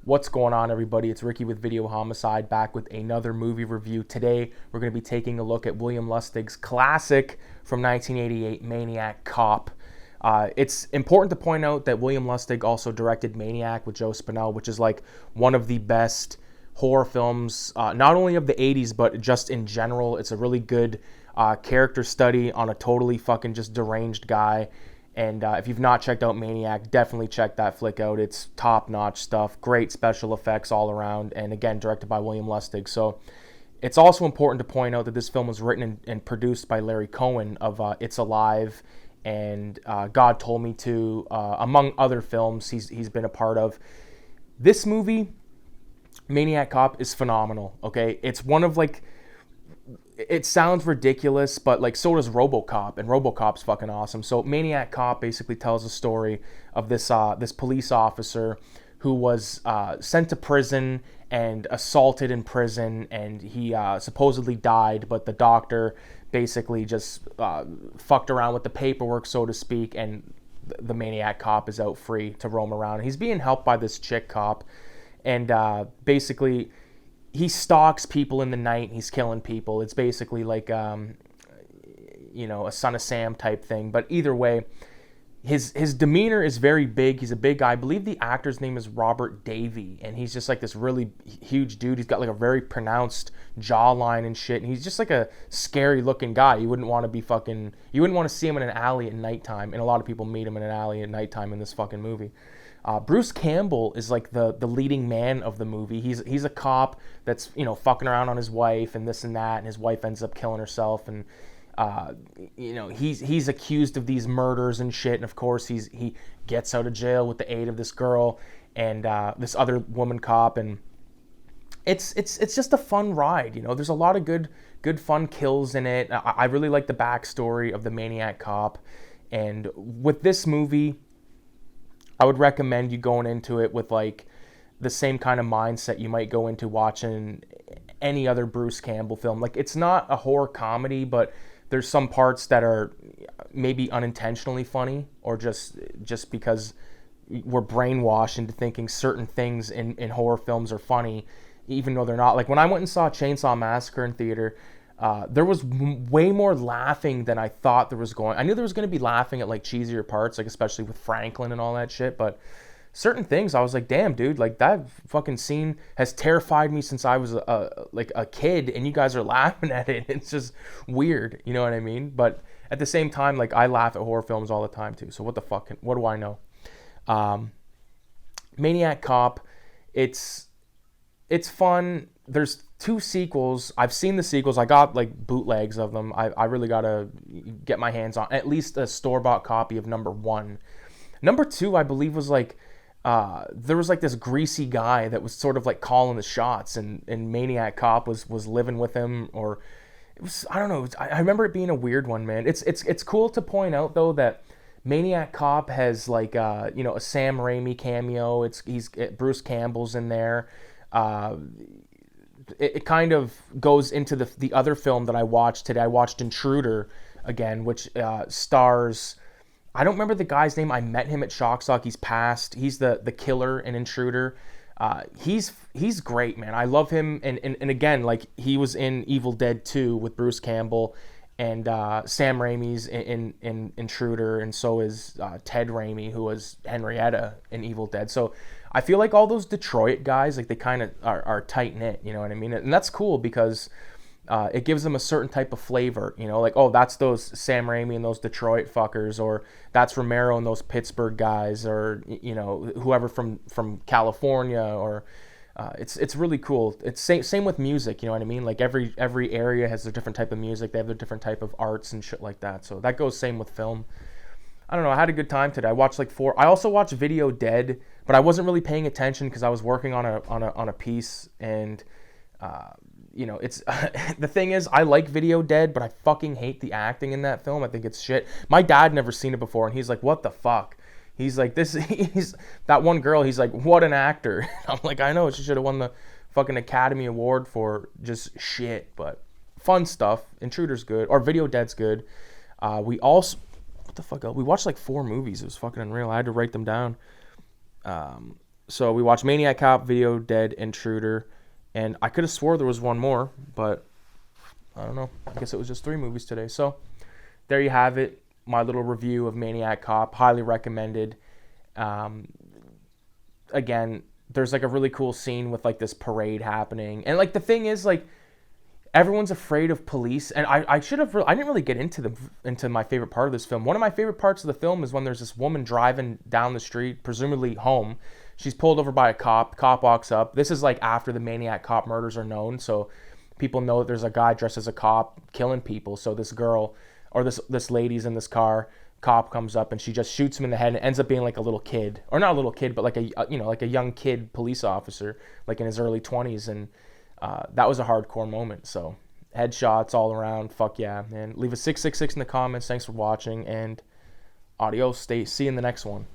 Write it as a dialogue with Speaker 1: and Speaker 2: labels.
Speaker 1: What's going on, everybody? It's Ricky with Videohomicide, back with another movie review. Today, we're going to be taking a look at William Lustig's classic from 1988, Maniac Cop. It's important to point out that William Lustig also directed Maniac with Joe Spinell, which is like one of the best horror films, not only of the 80s, but just in general. It's a really good character study on a totally fucking just deranged guy. And if you've not checked out Maniac, definitely check that flick out. It's top-notch stuff, great special effects all around, and again, directed by William Lustig. So it's also important to point out that this film was written and produced by Larry Cohen of It's Alive and God Told Me To, among other films he's been a part of. This movie, Maniac Cop, is phenomenal, okay? It's one of, like, it sounds ridiculous, but like so does RoboCop, and RoboCop's fucking awesome. So Maniac Cop basically tells the story of this police officer who was sent to prison and assaulted in prison, and he supposedly died, but the doctor basically just fucked around with the paperwork, so to speak, and the Maniac Cop is out free to roam around. He's being helped by this chick cop, and basically he stalks people in the night. He's killing people. It's basically like, a Son of Sam type thing. But either way, his demeanor is very big. He's a big guy. I believe the actor's name is Robert Davey, and he's just like this really huge dude. He's got like a very pronounced jawline and shit. And he's just like a scary looking guy. You wouldn't want to see him in an alley at nighttime. And a lot of people meet him in an alley at nighttime in this fucking movie. Bruce Campbell is like the leading man of the movie. He's a cop that's fucking around on his wife and this and that, and his wife ends up killing herself, and he's accused of these murders and shit, and of course he gets out of jail with the aid of this girl and this other woman cop, and it's just a fun ride. There's a lot of good fun kills in it. I really like the backstory of the Maniac Cop, and with this movie, I would recommend you going into it with like the same kind of mindset you might go into watching any other Bruce Campbell film. Like, it's not a horror comedy, but there's some parts that are maybe unintentionally funny, or just because we're brainwashed into thinking certain things in horror films are funny, even though they're not. Like, when I went and saw Chainsaw Massacre in theater, there was way more laughing than I thought there was going. I knew there was going to be laughing at like cheesier parts, like especially with Franklin and all that shit, but certain things I was like, damn, dude, like that fucking scene has terrified me since I was a kid, and you guys are laughing at it. It's just weird, you know what I mean? But at the same time, like, I laugh at horror films all the time too, so what do I know? Maniac Cop, it's fun. There's 2 sequels. I've seen the sequels. I got like bootlegs of them. I really gotta get my hands on at least a store-bought copy of number 1. Number 2, I believe, was like there was like this greasy guy that was sort of like calling the shots, and Maniac Cop was living with him, or it was, I don't know. I remember it being a weird one, man. It's cool to point out though that Maniac Cop has like a Sam Raimi cameo. Bruce Campbell's in there. It kind of goes into the other film that I watched today. I watched Intruder again, which stars, I don't remember the guy's name. I met him at Shockstock. He's passed. He's the killer in Intruder. He's great, man. I love him. And again, like, he was in Evil Dead 2 with Bruce Campbell, and Sam Raimi's in Intruder, and so is Ted Raimi, who was Henrietta in Evil Dead. So I feel like all those Detroit guys, like, they kind of are tight-knit, you know what I mean? And that's cool because it gives them a certain type of flavor, like, oh, that's those Sam Raimi and those Detroit fuckers, or that's Romero and those Pittsburgh guys, or, whoever from California, or it's really cool. It's same with music, you know what I mean? Like, every area has their different type of music. They have their different type of arts and shit like that. So that goes same with film. I don't know. I had a good time today. I watched like 4. I also watched Video Dead, but I wasn't really paying attention because I was working on a piece, and it's the thing is, I like Video Dead, but I fucking hate the acting in that film. I think it's shit. My dad never seen it before, and he's like, "What the fuck?" He's like, he's that one girl. He's like, "What an actor!" I'm like, "I know. She should have won the fucking Academy Award for just shit." But fun stuff. Intruder's good, or Video Dead's good. We also, what the fuck else? We watched like 4 movies. It was fucking unreal. I had to write them down. So we watched Maniac Cop, Video Dead, Intruder, and I could have swore there was one more, but I don't know. I guess it was just 3 movies today. So there you have it. My little review of Maniac Cop. Highly recommended. Again, there's like a really cool scene with like this parade happening, and like the thing is like everyone's afraid of police, and I should have I didn't really get into my favorite part of this film. One of my favorite parts of the film is when there's this woman driving down the street, presumably home. She's pulled over by a cop. Cop walks up. This is like after the Maniac Cop murders are known, so people know that there's a guy dressed as a cop killing people. So this girl or this lady's in this car. Cop comes up and she just shoots him in the head, and it ends up being like a little kid, or not a little kid, but like a like a young kid police officer, like in his early 20s, and that was a hardcore moment. So headshots all around. Fuck yeah, man. Leave a 666 in the comments. Thanks for watching, and adios. See you in the next one.